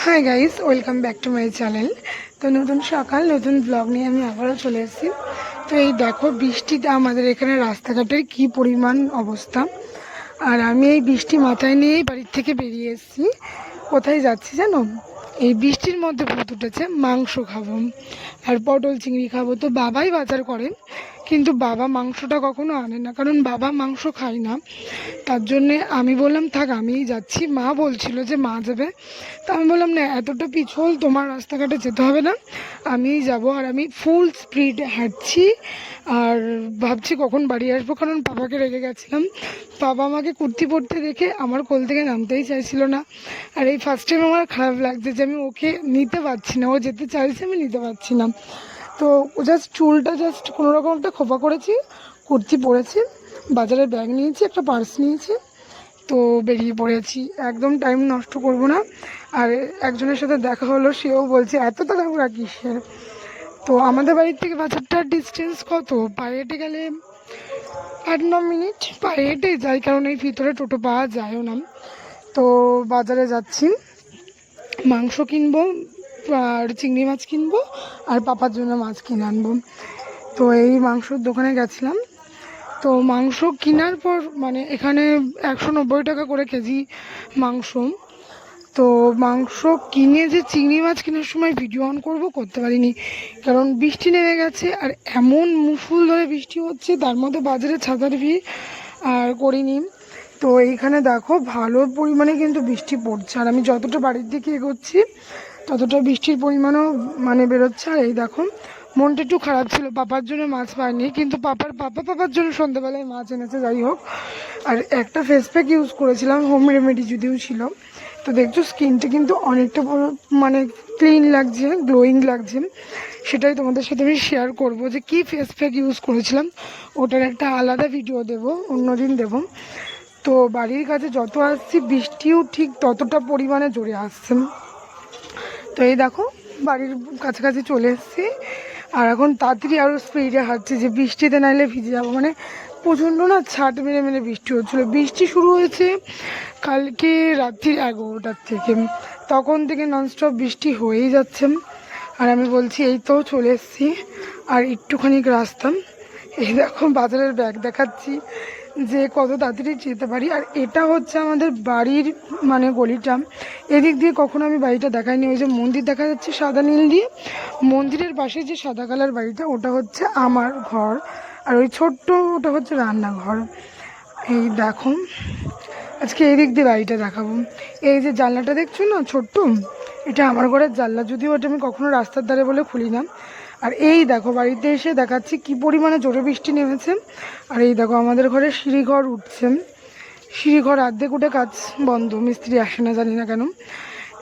Hi guys, welcome back to my channel. তো নতুন সকাল নতুন ব্লগ নিয়ে আমি আবারও চলে এসেছি। তো এই দেখো, বৃষ্টিতে আমাদের এখানে রাস্তাঘাটের কি পরিমাণ অবস্থা। আর আমি এই বৃষ্টি মাথায় নিয়েই বাড়ির থেকে বেরিয়ে এসেছি। কোথায় যাচ্ছি জানো? এই বৃষ্টির মধ্যে ভূত উঠেছে, মাংস খাবো আর পটল চিংড়ি খাবো। তো বাবাই বাজার করেন, কিন্তু বাবা মাংসটা কখনো আনে না, কারণ বাবা মাংস খায় না। তার জন্যে আমি বললাম থাক, আমিই যাচ্ছি। মা বলছিল যে মা যাবে, তা আমি বললাম না, এতটা পিছল তোমার রাস্তাঘাটে যেতে হবে না, আমিই যাব। আর আমি ফুল স্পিডে হাঁটছি আর ভাবছি কখন বাড়ি আসবো, কারণ বাবাকে রেগে গেছিলাম। বাবা আমাকে কুর্তি পরতে দেখে আমার কোল থেকে নামতেই চাইছিল না। আর এই ফার্স্ট টাইম আমার খারাপ লাগছে যে আমি ওকে নিতে পারছি না, ও যেতে চাইছে আমি নিতে পারছি না। তো জাস্ট চুলটা জাস্ট কোনোরকম একটা খোপা করেছি, কুর্তি পরেছি, বাজারে ব্যাগ নিয়েছি, একটা পার্স নিয়েছি, তো বেরিয়ে পড়েছি। একদম টাইম নষ্ট করব না। আর একজনের সাথে দেখা হলো, সেও বলছে এত তাড়াহুড়া কিসের। তো আমাদের বাড়ির থেকে বাজারটার ডিস্টেন্স কত, পায়ে হেঁটে গেলে 8-9 মিনিট পায়ে হেঁটে যাই, কারণ এই ভিতরে টোটো পাওয়া যায়ও না। তো বাজারে যাচ্ছি, মাংস কিনবো আর চিংড়ি মাছ কিনবো আর পাপার জন্য মাছ কিনে আনবো। তো এই মাংসর দোকানে গেছিলাম। তো মাংস কেনার পর মানে এখানে 190 টাকা করে কেজি মাংস। তো মাংস কিনে যে চিংড়ি মাছ কেনার সময় ভিডিও অন করব, করতে পারিনি, কারণ বৃষ্টি নেমে গেছে আর এমন মুষল ধরে বৃষ্টি হচ্ছে, তার মধ্যে বাজারে ছাতার ভিড়, আর করিনি। তো এইখানে দেখো ভালো পরিমাণে কিন্তু বৃষ্টি পড়ছে, আর আমি যতটা বাড়ির দিকে এগোচ্ছি ততটা বৃষ্টির পরিমাণও মানে বেরোচ্ছে। আর এই দেখো, মনটা একটু খারাপ ছিল, পাপার জন্য মাছ পাইনি, কিন্তু পাপার জন্য সন্ধ্যাবেলায় মাছ এনেছে, যাই হোক। আর একটা ফেস প্যাক ইউজ করেছিলাম, হোম রেমেডি যদিও ছিল। তো দেখছো স্কিনটা কিন্তু অনেকটা মানে ক্লিন লাগছে, গ্লোয়িং লাগছে। সেটাই তোমাদের সাথে আমি শেয়ার করব যে কি ফেস প্যাক ইউজ করেছিলাম, ওটার একটা আলাদা ভিডিও দেবো, অন্যদিন দেবো। তো বাড়ির কাছে যত আসছি বৃষ্টিও ঠিক ততটা পরিমাণে জোরে আসছে। তো এই দেখো, বাড়ির কাছাকাছি চলে এসেছি। আর এখন তাড়াতাড়ি আরও স্পিডে হাঁটছি, যে বৃষ্টিতে নাইলে ভিজে যাবো। মানে প্রচণ্ড না ছাট মেরে মেরে বৃষ্টি হচ্ছিলো। বৃষ্টি শুরু হয়েছে কালকে রাত্রি 11টার থেকে, তখন থেকে ননস্টপ বৃষ্টি হয়েই যাচ্ছে। আর আমি বলছি এই তো চলে এসেছি, আর একটুখানি রাস্তা। এই দেখো বাজারের ব্যাগ দেখাচ্ছি যে কত তাড়াতাড়ি যেতে পারি। আর এটা হচ্ছে আমাদের বাড়ির মানে গলিটা, এদিক দিয়ে কখনো আমি বাড়িটা দেখাইনি। ওই যে মন্দির দেখা যাচ্ছে সাদা নীল দিয়ে, মন্দিরের পাশে যে সাদা কালার বাড়িটা, ওটা হচ্ছে আমার ঘর। আর ওই ছোট্ট ওটা হচ্ছে রান্নাঘর। এই দেখো, আজকে এই দিক দিয়ে বাড়িটা দেখাবো। এই যে জানলাটা দেখছো না ছোট্ট, এটা আমার ঘরের জানলা, যদিও ওটা আমি কখনো রাস্তার ধারে বলে খুলি না। আর এই দেখো বাড়িতে এসে দেখাচ্ছি কি পরিমাণে জোরে বৃষ্টি নেমেছে। আর এই দেখো আমাদের ঘরে সিঁড়িঘর উঠছে, সিঁড়িঘর অর্ধেক উঠে কাজ বন্ধ, মিস্ত্রি আসে না, জানি না কেন।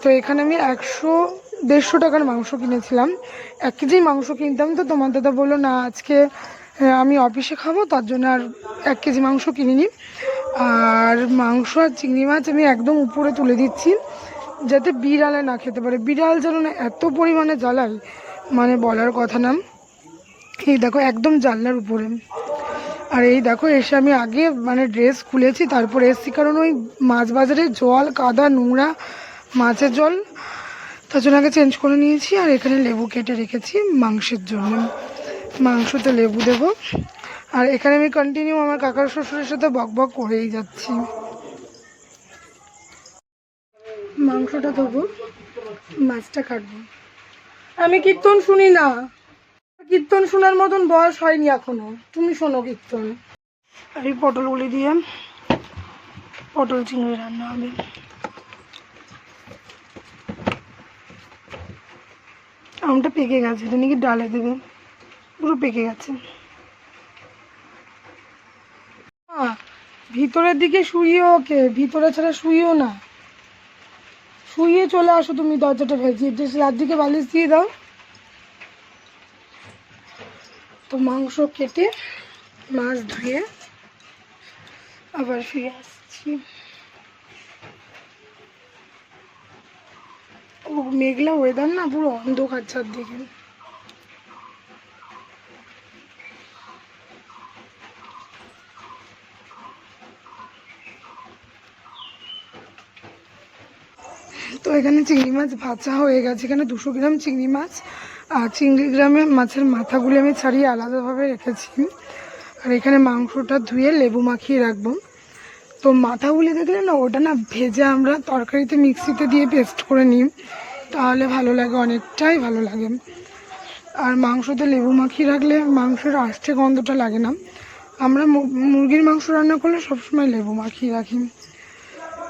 তো এখানে আমি 100-150 টাকার মাংস কিনেছিলাম। 1 কেজি মাংস কিনতাম, তো তোমার দাদা বললো না আজকে আমি অফিসে খাবো, তার জন্য আর 1 কেজি মাংস কিনিনি। আর মাংস আর চিংড়ি মাছ আমি একদম উপরে তুলে দিচ্ছি, যাতে বিড়ালে না খেতে পারে। বিড়াল যেন না এত পরিমাণে জ্বালায়, মানে বলার কথা না। এই দেখো একদম জানলার উপরে। আর এই দেখো এসে আমি আগে মানে ড্রেস খুলেছি, তারপরে এসছি, কারণ ওই মাছ বাজারে জল কাদা নোংরা, মাছের জল, তার জন্য আগে চেঞ্জ করে নিয়েছি। আর এখানে লেবু কেটে রেখেছি মাংসের জন্য, মাংসতে লেবু দেবো। আর এখানে আমি কন্টিনিউ আমার কাকার শ্বশুরের সাথে বক বক করেই যাচ্ছি। মাংসটা দেবো, মাছটা কাটবো। আমি কীর্তন শুনি না, কীর্তন শোনার মতন বয়স হয়নি এখনো, তুমি শোনো কীর্তন। আর এই পটলগুলি দিয়ে পটল চিংড়ি রান্না হবে। আমটা পেকে গেছে, এটা নাকি ডালে দেবে, পুরো পেকে গেছে। ভিতরের দিকে শুইও, ওকে ভিতরে ছাড়া শুইও না, শুইয়ে চলে আসো তুমি, দরজাটা ভেজিয়ে রাতদিকে বালিশ দিয়ে দাও। তো মাংস কেটে মাছ ধুয়ে আবার ফিরে আসছি। ও মেঘলা ওয়েদার না, পুরো অন্ধকার চারদিকে। তো এখানে চিংড়ি মাছ ভাজা হয়ে গেছে। এখানে 200 গ্রাম চিংড়ি মাছ, আর চিংড়ি গ্রামের মাছের মাথাগুলো আমি ছাড়িয়ে আলাদাভাবে রেখেছি। আর এখানে মাংসটা ধুয়ে লেবু মাখিয়ে রাখবো। তো মাথাগুলি দেখলে না, ওটা না ভেজে আমরা তরকারিতে মিক্সিতে দিয়ে পেস্ট করে নিই, তাহলে ভালো লাগে, অনেকটাই ভালো লাগে। আর মাংসতে লেবু মাখিয়ে রাখলে মাংসের আষ্টে গন্ধটা লাগে না। আমরা মুরগির মাংস রান্না করলে সবসময় লেবু মাখিয়ে রাখি।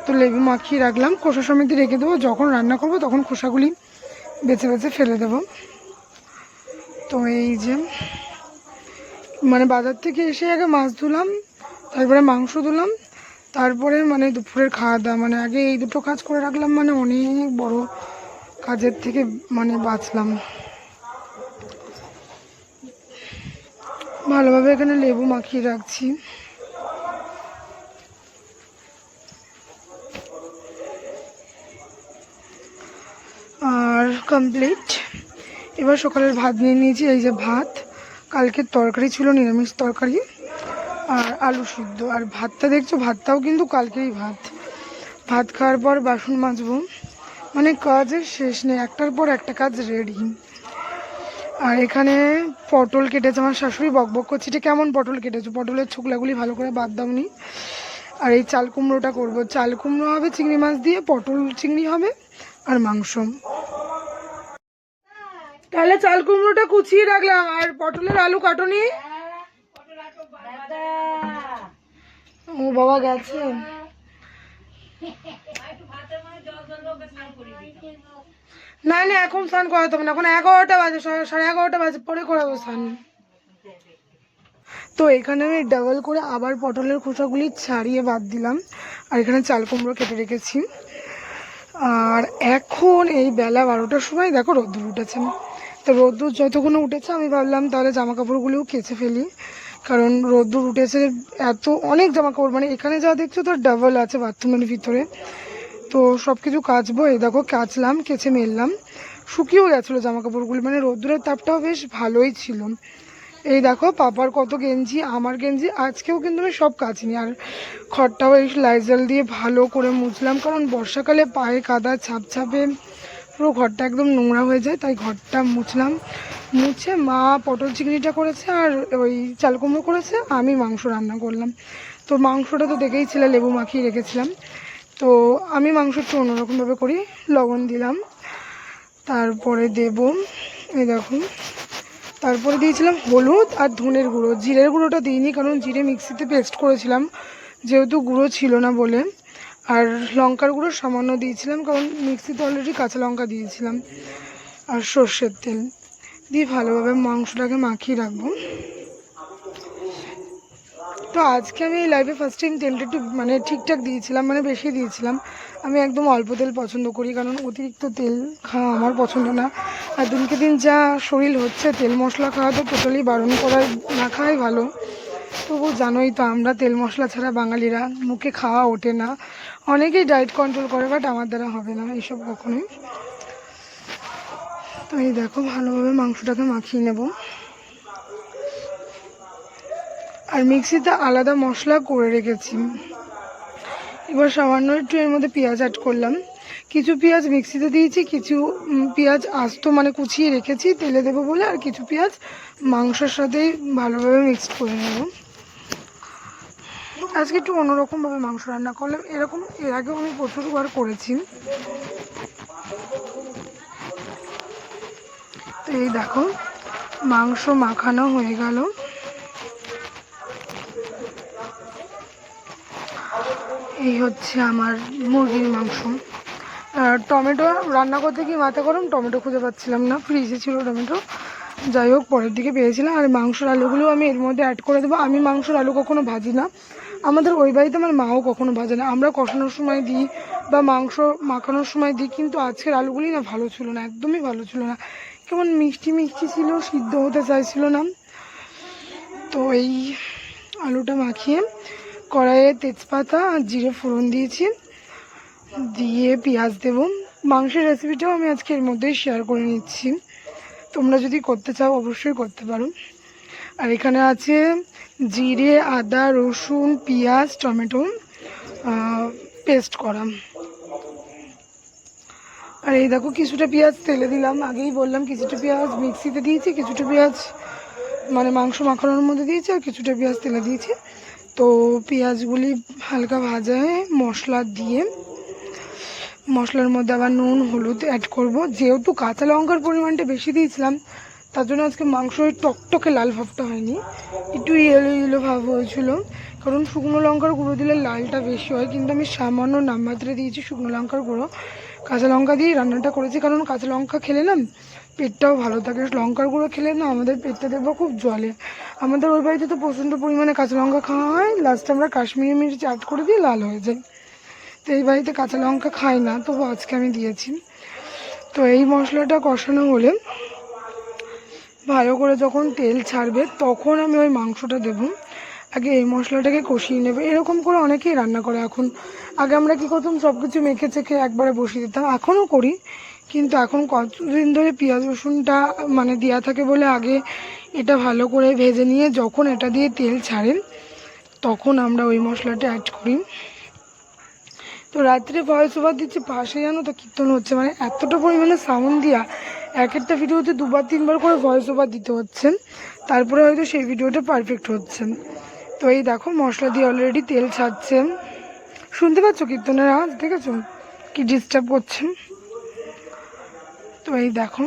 তো লেবু মাখিয়ে রাখলাম, খোসা সমেত রেখে দেবো, যখন রান্না করব তখন খোসাগুলি বেছে বেছে ফেলে দেব। তো এই যে মানে বাজার থেকে এসে আগে মাছ ধুলাম, তারপরে মাংস ধুলাম, তারপরে মানে দুপুরের খাওয়া দাওয়া, মানে আগে এই দুটো কাজ করে রাখলাম, মানে অনেক বড় কাজের থেকে মানে বাঁচলাম। ভালোভাবে এখানে লেবু মাখিয়ে রাখছি। আর কমপ্লিট। এবার সকালের ভাত নিয়ে নিয়েছি। এই যে ভাত, কালকের তরকারি ছিল নিরামিষ তরকারি, আর আলু সিদ্ধ। আর ভাতটা দেখছো, ভাতটাও কিন্তু কালকেরই ভাত। ভাত খাওয়ার পর বাসন মাজবো, মানে কাজের শেষ নেই, একটার পর একটা কাজ রেডি। আর এখানে পটল কেটেছে, আমার শাশুড়ি বকবক করছে, এটা কেমন পটল কেটেছো, পটলের ছোকলাগুলি ভালো করে বাদ দাওনি। আর এই চাল কুমড়োটা করবো, চাল কুমড়ো হবে চিংড়ি মাছ দিয়ে, পটল চিংড়ি হবে, আর মাংস। তাহলে চাল কুমড়োটা কুচিয়ে রাখলাম, আর পটলের আলু কাটনি। ও বাবা গেছে। না না, এখন স্নান করাতে হবে না, এখন 11টা বাজে, 11:30 বাজে, পরে করাবো স্নান। তো এখানে আমি ডাবল করে আবার পটলের খোসাগুলি ছাড়িয়ে বাদ দিলাম, আর এখানে চাল কুমড়ো কেটে রেখেছি। আর এখন এই বেলা 12টার সময় দেখো রোদ্দুর উঠেছে। তো রোদ্দুর যতক্ষণ উঠেছে আমি ভাবলাম তাহলে জামা কাপড়গুলোও কেচে ফেলি, কারণ রোদ্দুর উঠেছে এত, অনেক জামা কাপড়, মানে এখানে যা দেখছো তো ডাবল আছে বাথরুমের ভিতরে। তো সব কিছু কাচবো, এই দেখো কাচলাম, কেচে মেললাম, শুকিয়েও গেছিলো জামা কাপড়গুলি, মানে রোদ্দুরের তাপটাও বেশ ভালোই ছিল। এই দেখো পাপার কত গেঞ্জি, আমার গেঞ্জি, আজকেও কিন্তু আমি সব কাচিনি। আর খড়টাও এই লাইজল দিয়ে ভালো করে মুছলাম, কারণ বর্ষাকালে পায়ে কাদা ছাপ ছাপে পুরো ঘরটা একদম নোংরা হয়ে যায়, তাই ঘরটা মুছলাম। মুছে মা পটল চিংড়িটা করেছে, আর ওই চাল কুমড়ো করেছে, আমি মাংস রান্না করলাম। তো মাংসটা তো দেখেই ছিলে, লেবু মাখিয়ে রেখেছিলাম। তো আমি মাংস একটু অন্যরকমভাবে করি, লবণ দিলাম, তারপরে দেব এই দেখুন, তারপরে দিয়েছিলাম হলুদ আর ধনের গুঁড়ো, জিরের গুঁড়োটা দিইনি, কারণ জিরে মিক্সিতে পেস্ট করেছিলাম যেহেতু গুঁড়ো ছিল না বলে। আর লঙ্কার গুঁড়ো সামান্য দিয়েছিলাম, কারণ মিক্সিতে অলরেডি কাঁচা লঙ্কা দিয়েছিলাম। আর সর্ষের তেল দিয়ে ভালোভাবে মাংসটাকে মাখিয়ে রাখবো। তো আজকে আমি এই লাইভে ফার্স্ট টাইম তেলটা একটু মানে ঠিকঠাক দিয়েছিলাম, মানে বেশি দিয়েছিলাম। আমি একদম অল্প তেল পছন্দ করি, কারণ অতিরিক্ত তেল খাওয়া আমার পছন্দ না। আর দিনকে দিন যা শরীর হচ্ছে, তেল মশলা খাওয়া তো টোটালি বারণ করা, না খাওয়াই ভালো। তবু জানোই তো, আমরা তেল মশলা ছাড়া বাঙালিরা মুখে খাওয়া ওঠে না। অনেকেই ডায়েট কন্ট্রোল করে, বাট আমার দ্বারা হবে না এইসব কখনোই। তো এই দেখো ভালোভাবে মাংসটাকে মাখিয়ে নেব। আর মিক্সিতে আলাদা মশলা করে রেখেছি। এবার সামান্য একটু এর মধ্যে পেঁয়াজ অ্যাড করলাম, কিছু পেঁয়াজ মিক্সিতে দিয়েছি, কিছু পেঁয়াজ আস্ত মানে কুচিয়ে রেখেছি তেলে দেবো বলে, আর কিছু পেঁয়াজ মাংসের সাথেই ভালোভাবে মিক্সড করে নেব। আজকে একটু অন্যরকমভাবে মাংস রান্না করলাম, এরকম এর আগেও আমি প্রচুরবার করেছি। তো এই দেখো মাংস মাখানো হয়ে গেল। এই হচ্ছে আমার মুরগির মাংস। টমেটো রান্না করতে গিয়ে মাথা গরম, টমেটো খুঁজে পাচ্ছিলাম না, ফ্রিজে ছিল টমেটো, যাই হোক পরের দিকে পেয়েছিলাম। আর মাংসের আলুগুলো আমি এর মধ্যে অ্যাড করে দেবো। আমি মাংসের আলু কখনো ভাজি না, আমাদের ওই বাড়িতে আমার মাও কখনো ভাজে না, আমরা কষানোর সময় দিই বা মাংস মাখানোর সময় দিই। কিন্তু আজকের আলুগুলি না ভালো ছিল না, একদমই ভালো ছিল না, কেমন মিষ্টি মিষ্টি ছিল, সিদ্ধ হতে চাইছিল না। তো এই আলুটা মাখিয়ে কড়াইয়ে তেজপাতা আর জিরে ফোড়ন দিয়েছি, দিয়ে পেঁয়াজ দেব। মাংসের রেসিপিটাও আমি আজকে এর মধ্যেই শেয়ার করে নিচ্ছি, তোমরা যদি করতে চাও অবশ্যই করতে পারো। আর এখানে আছে জিরে, আদা, রসুন, পেঁয়াজ, টমেটো পেস্ট করা। আর এই দেখো কিছুটা পেঁয়াজ তেলে দিলাম, আগেই বললাম কিছুটা পেঁয়াজ মিক্সিতে দিয়েছি, কিছুটা পেঁয়াজ মানে মাংস মাখানোর মধ্যে দিয়েছি, আর কিছুটা পেঁয়াজ তেলে দিয়েছি। তো পেঁয়াজগুলি হালকা ভাজা হয়ে মশলা দিয়ে, মশলার মধ্যে আবার নুন হলুদ অ্যাড করব। যেহেতু কাঁচা লঙ্কার পরিমাণটা বেশি দিয়েছিলাম, তার জন্য আজকে মাংস টকটকে লাল ভাবটা হয়নি, একটু ইয়েলো ইয়েলো ভাব হয়েছিল। কারণ শুকনো লঙ্কার গুঁড়ো দিলে লালটা বেশি হয়, কিন্তু আমি সামান্য নামমাত্রে দিয়েছি শুকনো লঙ্কার গুঁড়ো। কাঁচা লঙ্কা দিয়ে রান্নাটা করেছি, কারণ কাঁচা লঙ্কা খেলে না পেটটাও ভালো থাকে। লঙ্কার গুঁড়ো খেলে না আমাদের পেটটা দেখবো খুব জ্বলে। আমাদের ওই বাড়িতে তো প্রচণ্ড পরিমাণে কাঁচা লঙ্কা খাওয়া হয়, লাস্টে আমরা কাশ্মীরি মির্চ অ্যাড করে দিয়ে লাল হয়ে যায়। তো এই বাড়িতে কাঁচা লঙ্কা খাই না, তবু আজকে আমি দিয়েছি। তো এই মশলাটা কষানো হলে ভালো করে যখন তেল ছাড়বে তখন আমি ওই মাংসটা দেবো। আগে এই মশলাটাকে কষিয়ে নেবে, এরকম করে অনেকেই রান্না করে এখন। আগে আমরা কী করতাম, সব কিছু মেখে চেখে একবারে বসিয়ে দিতাম, এখনও করি, কিন্তু এখন কতদিন ধরে পেঁয়াজ রসুনটা মানে দেওয়া থাকে বলে আগে এটা ভালো করে ভেজে নিয়ে যখন এটা দিয়ে তেল ছাড়ে তখন আমরা ওই মশলাটা অ্যাড করি। তো রাত্রে ভয়েস ওভার দিচ্ছি, পাশে জানো তো কীর্তন হচ্ছে, মানে এতটা পরিমাণে সাউন্ড দিয়া এক একটা ভিডিওতে 2-3 বার করে ভয়েস ওভার দিতে হচ্ছে, তারপরে হয়তো সেই ভিডিওটা পারফেক্ট হচ্ছে। তো এই দেখো মশলা দিয়ে অলরেডি তেল ছাড়ছে, শুনতে পাচ্ছ কীর্তনের আওয়াজ, দেখেছো কি ডিস্টার্ব করছে। তো এই দেখো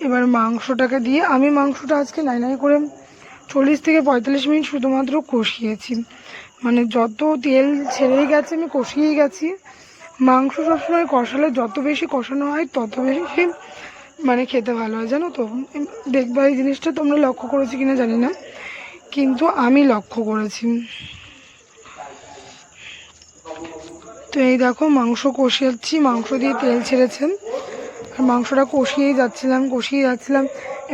এবার মাংসটাকে দিয়ে, আমি মাংসটা আজকে নাই করে 40 থেকে 45 মিনিট শুধুমাত্র কষিয়েছি, মানে যত তেল ছেড়েই গেছে আমি কষিয়েই গেছি। মাংস সবসময় কষালে যত বেশি কষানো হয় তত বেশি মানে খেতে ভালো হয়, জানো তো। দেখবা এই জিনিসটা তোমরা লক্ষ্য করেছি কিনা জানি না, কিন্তু আমি লক্ষ্য করেছি। তো এই দেখো মাংস কষিয়েছি, মাংস দিয়ে তেল ছেড়েছেন, আর মাংসটা কষিয়েই যাচ্ছিলাম।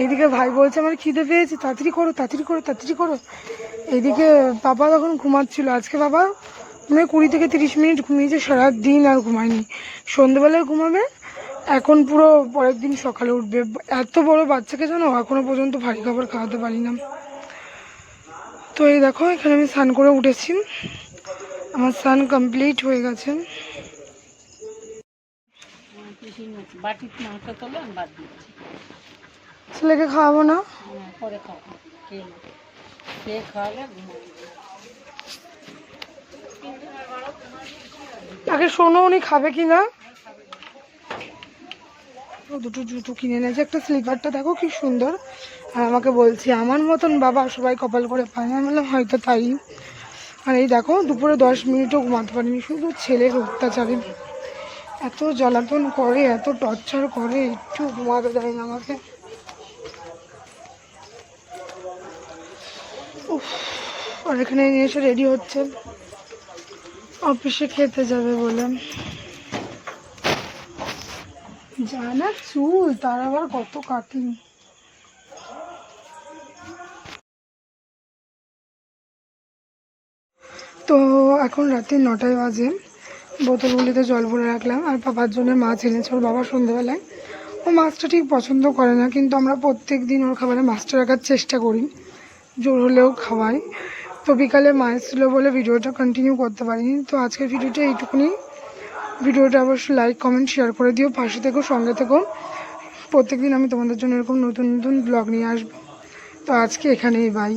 এইদিকে ভাই বলছে আমার খিদে পেয়েছে, তাড়াতাড়ি করো তাড়াতাড়ি করো তাড়াতাড়ি করো। এইদিকে বাবা তখন ঘুমাচ্ছিল, আজকে বাবা মানে 20 থেকে 30 মিনিট ঘুমিয়েছে, সারাদিন আর ঘুমায়নি, সন্ধ্যেবেলায় ঘুমাবে। এখন পুরো পরের দিন সকালে উঠবে। এত বড় বাচ্চাকে জানো এখনো পর্যন্ত ভারী খাবার খাওয়াতে পারি না। তো এই দেখো এখানে আমি স্নান করে উঠেছি, আমার স্নান কমপ্লিট হয়ে গেছে। ছেলেকে খাওয়াবো না, তাকে শোনো উনি খাবে কিনা। দুটো জুতো কিনে এনেছে, একটা স্লিপারটা দেখো কি সুন্দর, আর আমাকে বলছে আমার মতন বাবা সবাই কপাল করে পায় না। আমি বললাম হয়তো তাই। আর এই দেখো দুপুরে 10 মিনিটও ঘুমাতে পারিনি, শুধু ছেলের অত্যাচারে এত জ্বালাতন করে, এত টর্চার করে, একটু ঘুমাতে দেয় না আমাকে। আর এখানে এসে রেডি হচ্ছে অফিসে খেতে যাবে বলে। জানা চুল তার আবার কত কাটিং। তো এখন রাত্রি 9টায় বাজে, বোতলগুলিতে জল ভরে রাখলাম, আর বাবার জন্য মাছ এনেছে ওর বাবা সন্ধ্যেবেলায়। ও মাছটা ঠিক পছন্দ করে না, কিন্তু আমরা প্রত্যেক দিন ওর খাবারে মাছটা রাখার চেষ্টা করি, জোর হলেও খাওয়াই। তো বিকালে মা এসেছিল বলে ভিডিওটা কন্টিনিউ করতে পারিনি। তো আজকের ভিডিওটা এইটুকুনি। ভিডিওটা অবশ্যই লাইক কমেন্ট শেয়ার করে দিও, পাশে থেকো, সঙ্গে থেকো। প্রত্যেক দিন আমি তোমাদের জন্য এরকম নতুন নতুন ব্লগ নিয়ে আসবো। তো আজকে এখানেই বাই।